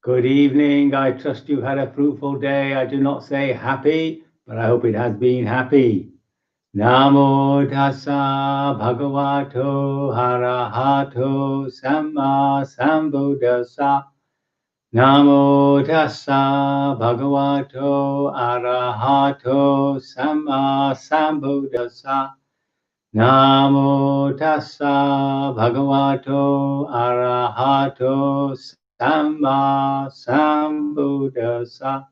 Good evening. I trust you've had a fruitful day. I do not say happy, but I hope it has been happy. Namo tassa bhagavato arahato samma sambuddhassa. Namo tassa bhagavato arahato samma sambuddhassa. Namo tassa bhagavato arahato samma sambuddhassa.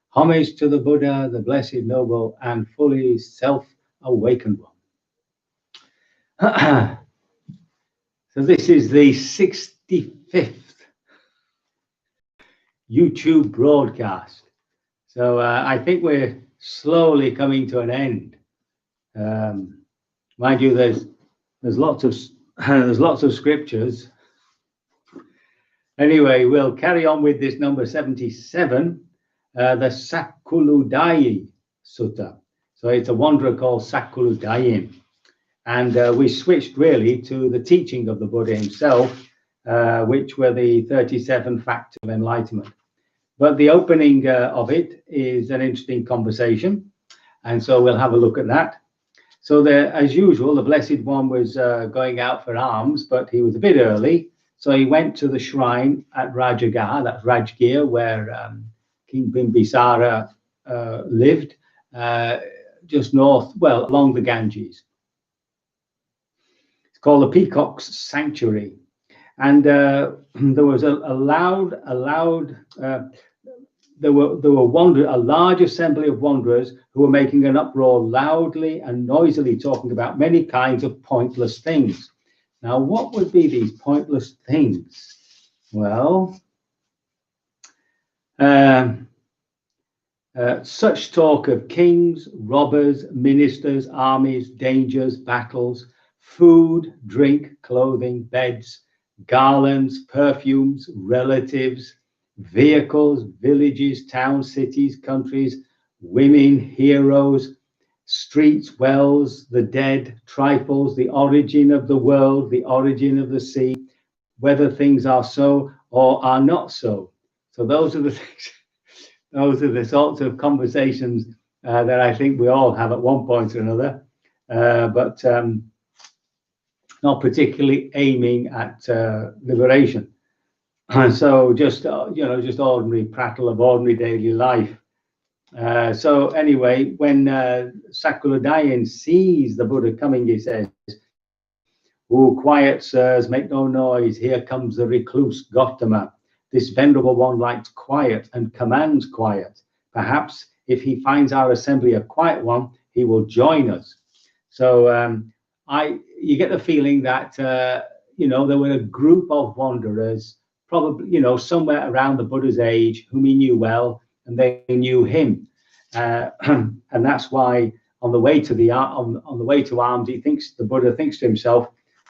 Homage to the Buddha, the blessed, noble, and fully self-awakened one. So this is the 65th YouTube broadcast. So I think we're slowly coming to an end. Mind you, there's lots of scriptures. Anyway, we'll carry on with this number 77, the Sakuludayin Sutta. So it's a wanderer called Sakuludayin. And we switched really to the teaching of the Buddha himself, which were the 37 facts of enlightenment. But the opening of it is an interesting conversation. And so we'll have a look at that. So as usual, the Blessed One was going out for alms, but he was a bit early. So he went to the shrine at Rajagaha, that's Rajgir, where King Bimbisara lived, just north, well, along the Ganges. It's called the Peacock's Sanctuary. And there was a large assembly of wanderers who were making an uproar, loudly and noisily talking about many kinds of pointless things. Now, what would be these pointless things? Well, such talk of kings, robbers, ministers, armies, dangers, battles, food, drink, clothing, beds, garlands, perfumes, relatives, vehicles, villages, towns, cities, countries, women, heroes, streets, wells, the dead, trifles, the origin of the world, the origin of the sea, whether things are so or are not so. So those are the things, those are the sorts of conversations that I think we all have at one point or another, but not particularly aiming at liberation. And so just just ordinary prattle of ordinary daily life. So anyway, when Sakuludayin sees the Buddha coming, he says, "Oh, quiet, sirs, make no noise. Here comes the recluse Gautama. This venerable one likes quiet and commands quiet. Perhaps if he finds our assembly a quiet one, he will join us." So you get the feeling that there were a group of wanderers, probably somewhere around the Buddha's age, whom he knew well, and they knew him, and that's why on the way to alms, the Buddha thinks to himself,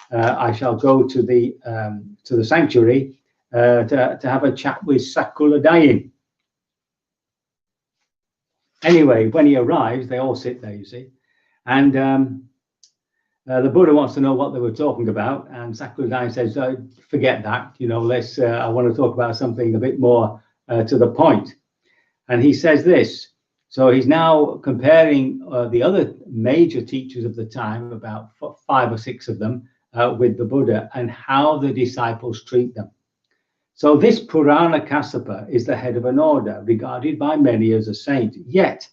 "I shall go to the sanctuary to have a chat with Sakuludayin." Anyway, when he arrives, they all sit there, you see, and the Buddha wants to know what they were talking about, and Sakuludayin says, "Forget that. Let's. I want to talk about something a bit more to the point." And he says this. So he's now comparing the other major teachers of the time, about 5 or 6 of them, with the Buddha and how the disciples treat them. So this Purana Kassapa is the head of an order, regarded by many as a saint. Yet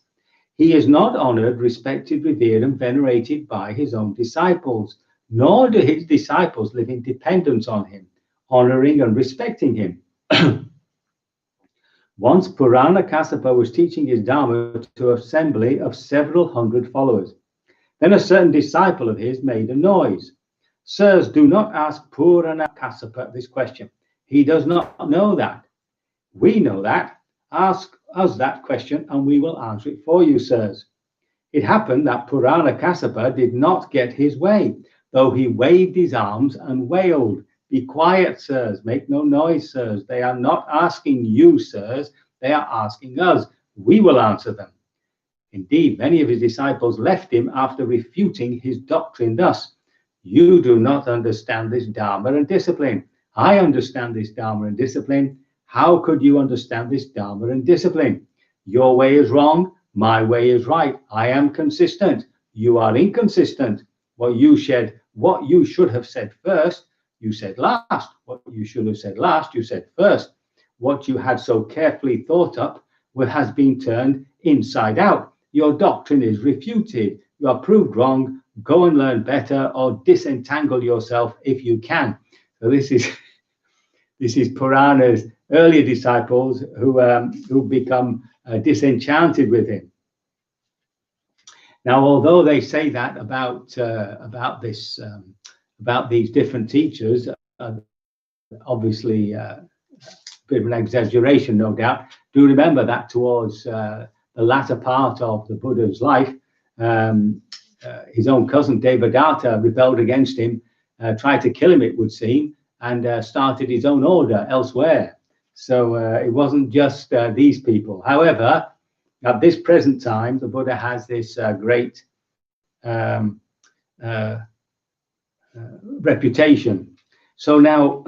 he is not honored, respected, revered, and venerated by his own disciples, nor do his disciples live in dependence on him, honoring and respecting him. Once Purana Kassapa was teaching his Dharma to an assembly of several hundred followers. Then a certain disciple of his made a noise. "Sirs, do not ask Purana Kassapa this question. He does not know that. We know that. Ask us that question and we will answer it for you, sirs." It happened that Purana Kassapa did not get his way, though he waved his arms and wailed, "Be quiet, sirs. Make no noise, sirs. They are not asking you, sirs. They are asking us. We will answer them." Indeed, many of his disciples left him after refuting his doctrine thus: "You do not understand this Dharma and discipline. I understand this Dharma and discipline. How could you understand this Dharma and discipline? Your way is wrong, my way is right. I am consistent, you are inconsistent. What you should have said first, you said last. What you should have said last, you said first. What you had so carefully thought up has been turned inside out. Your doctrine is refuted. You are proved wrong. Go and learn better, or disentangle yourself if you can. So this is Purana's earlier disciples who become disenchanted with him. Now, although they say that about these different teachers, obviously a bit of an exaggeration, no doubt. Do remember that towards the latter part of the Buddha's life, his own cousin Devadatta rebelled against him, tried to kill him, it would seem, and started his own order elsewhere. So it wasn't just these people. However, at this present time, the Buddha has this great reputation. So now,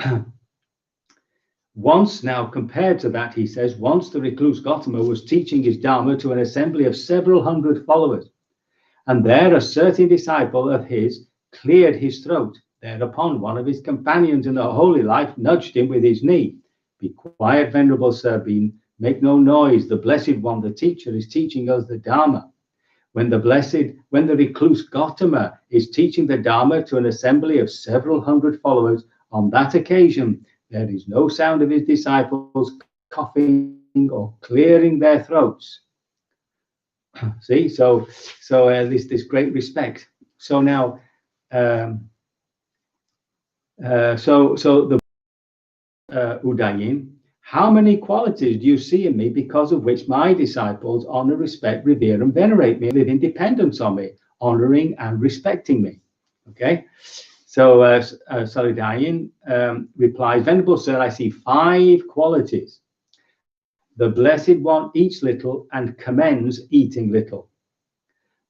compared to that, he says, once the recluse Gautama was teaching his Dharma to an assembly of several hundred followers, and there a certain disciple of his cleared his throat. Thereupon one of his companions in the holy life nudged him with his knee. Be quiet, Venerable Sir, make no noise. The Blessed One, the teacher, is teaching us the Dharma. When the recluse Gautama is teaching the Dharma to an assembly of several hundred followers, on that occasion, there is no sound of his disciples coughing or clearing their throats. See, so this great respect. So now, the Udayin, how many qualities do you see in me because of which my disciples honor, respect, revere, and venerate me, live in dependence on me, honoring and respecting me? Okay, so Sakuludayin replies, Venerable Sir, I see 5 qualities. The Blessed One eats little and commends eating little.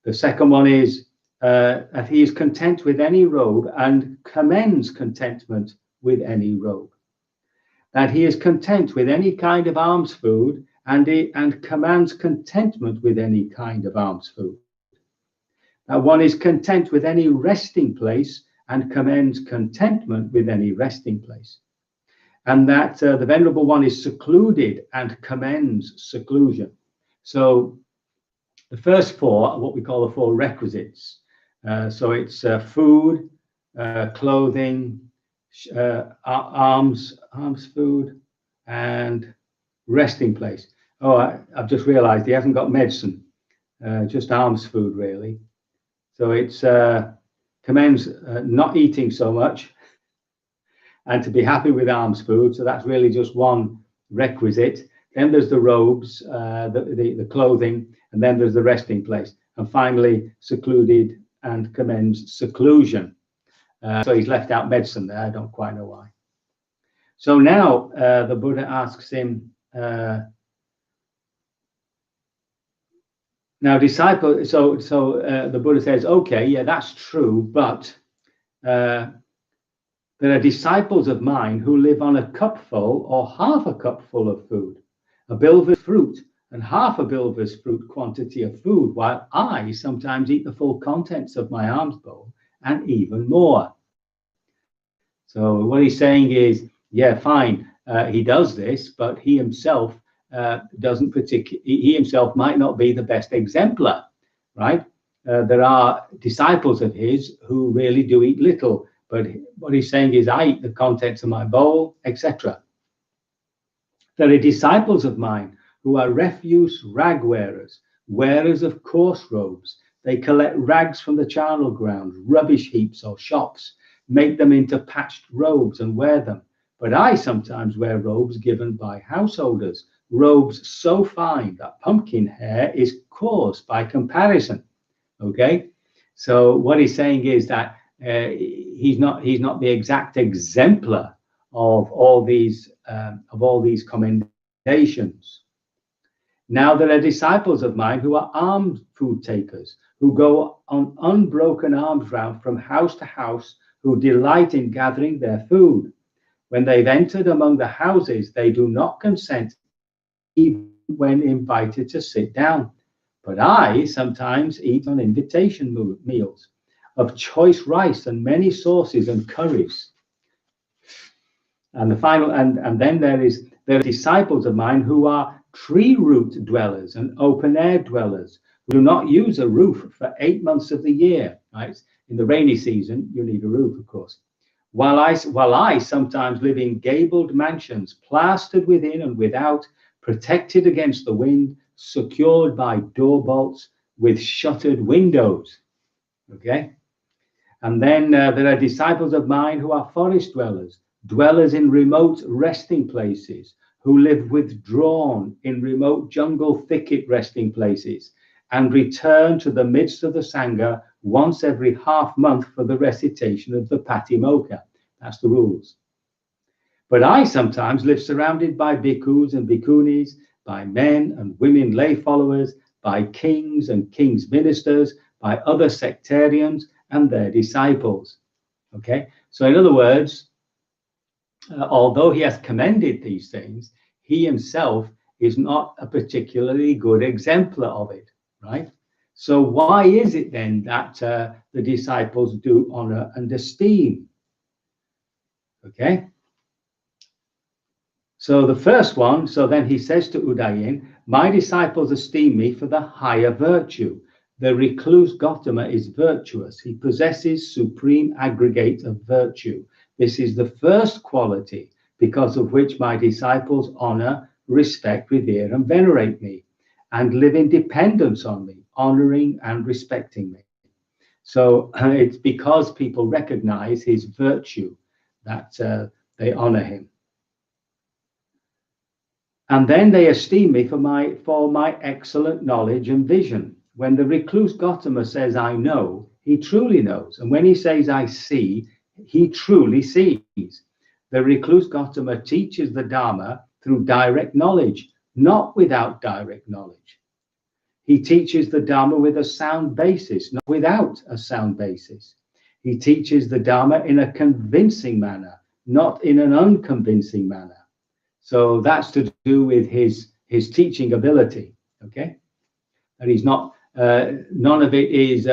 The second one is that he is content with any robe and commends contentment with any robe. That he is content with any kind of alms food and commands contentment with any kind of alms food. That one is content with any resting place and commends contentment with any resting place. And that the Venerable One is secluded and commends seclusion. So the first 4 are what we call the 4 requisites. So it's food, clothing, alms food, and resting place. Oh, I've just realized he hasn't got medicine, just alms food, really. So it's commends not eating so much and to be happy with alms food. So that's really just one requisite. Then there's the robes, the clothing, and then there's the resting place. And finally, secluded and commends seclusion. So he's left out medicine there. I don't quite know why. So now the Buddha asks him, now disciple, so the Buddha says, okay, yeah, that's true, but there are disciples of mine who live on a cupful or half a cupful of food, a bilva's fruit and half a bilva's fruit quantity of food, while I sometimes eat the full contents of my alms bowl and even more. So what he's saying is, yeah, fine, he does this, but he himself he himself might not be the best exemplar, right? There are disciples of his who really do eat little, but what he's saying is, I eat the contents of my bowl, etc. There are disciples of mine who are refuse rag wearers, wearers of coarse robes. They collect rags from the charnel ground, rubbish heaps or shops, make them into patched robes and wear them. But I sometimes wear robes given by householders, robes so fine that pumpkin hair is coarse by comparison. Okay, so what he's saying is that he's not the exact exemplar of all these commendations. Now there are disciples of mine who are alms food takers, who go on unbroken alms round from house to house, who delight in gathering their food. When they've entered among the houses, they do not consent even when invited to sit down. But I sometimes eat on invitation meals of choice rice and many sauces and curries. And the final, and then there are disciples of mine who are tree root dwellers and open air dwellers, who do not use a roof for 8 months of the year. Right? In the rainy season, you need a roof, of course. While I sometimes live in gabled mansions, plastered within and without, protected against the wind, secured by door bolts with shuttered windows. Okay. And then there are disciples of mine who are forest dwellers, dwellers in remote resting places, who live withdrawn in remote jungle thicket resting places, and return to the midst of the Sangha once every half month for the recitation of the Patimokkha. That's the rules. But I sometimes live surrounded by bhikkhus and bhikkhunis, by men and women lay followers, by kings and kings' ministers, by other sectarians and their disciples. Okay, so in other words, although he has commended these things, he himself is not a particularly good exemplar of it, right? So why is it then that the disciples do honor and esteem? Okay. So the first one, so then he says to Udayin, my disciples esteem me for the higher virtue. The recluse Gautama is virtuous. He possesses supreme aggregate of virtue. This is the first quality because of which my disciples honor, respect, revere, and venerate me, and live in dependence on me, honoring and respecting me. So it's because people recognize his virtue that they honor him. And then they esteem me for my excellent knowledge and vision. When the recluse Gautama says, I know, he truly knows. And when he says, I see, he truly sees. The recluse Gautama teaches the Dharma through direct knowledge, not without direct knowledge. He teaches the Dharma with a sound basis, not without a sound basis. He teaches the Dharma in a convincing manner, not in an unconvincing manner. So that's to do with his teaching ability. Okay, and he's not. None of it is.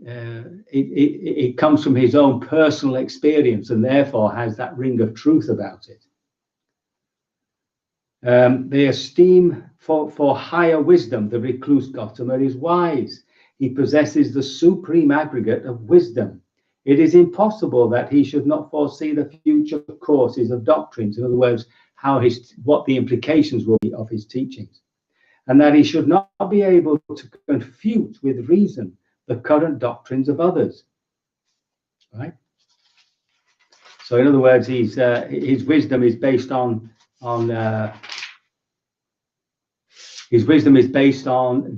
It comes from his own personal experience, and therefore has that ring of truth about it. They esteem for higher wisdom. The recluse Gautama is wise. He possesses the supreme aggregate of wisdom. It is impossible that he should not foresee the future courses of doctrines. In other words, what the implications will be of his teachings, and that he should not be able to confute with reason the current doctrines of others. Right. So, in other words, his wisdom is based on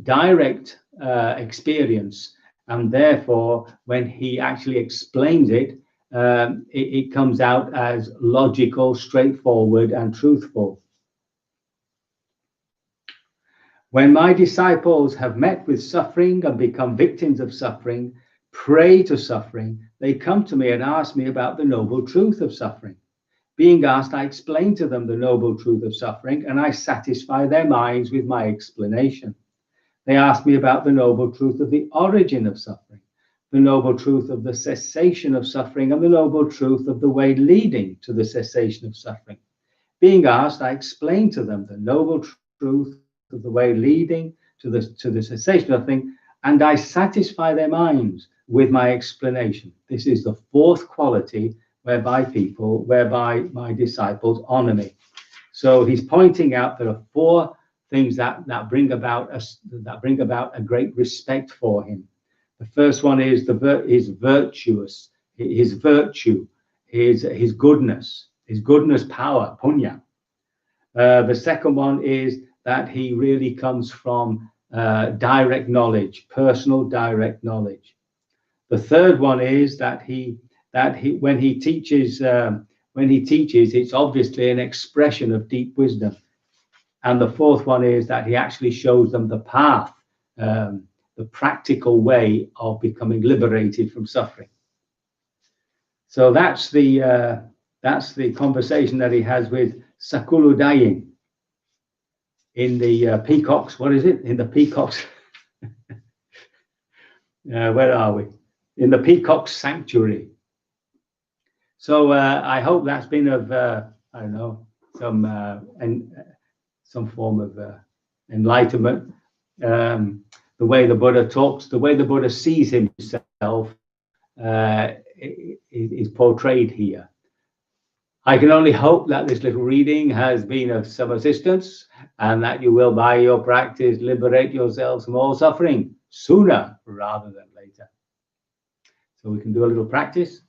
direct experience. And therefore, when he actually explains it, it comes out as logical, straightforward, and truthful. When my disciples have met with suffering and become victims of suffering, prey to suffering, they come to me and ask me about the noble truth of suffering. Being asked, I explain to them the noble truth of suffering, and I satisfy their minds with my explanation. They ask me about the noble truth of the origin of suffering, the noble truth of the cessation of suffering, and the noble truth of the way leading to the cessation of suffering. Being asked, I explain to them the noble truth of the way leading to the cessation of suffering, and I satisfy their minds with my explanation. This is the fourth quality whereby my disciples honor me. So he's pointing out there are four things that bring about a great respect for him. The first one is his virtue, his goodness, power, punya. The second one is that he really comes from direct knowledge, personal direct knowledge. The third one is that when he teaches, it's obviously an expression of deep wisdom. And the fourth one is that he actually shows them the path, the practical way of becoming liberated from suffering. So that's the That's the conversation that he has with Sakuludayin in the peacocks. What is it? In the peacocks. Where are we? In the peacock's sanctuary. So I hope that's been of I don't know, some form of enlightenment. The way the Buddha talks, the way the Buddha sees himself, is portrayed here. I can only hope that this little reading has been of some assistance, and that you will, by your practice, liberate yourselves from all suffering sooner rather than later. So we can do a little practice.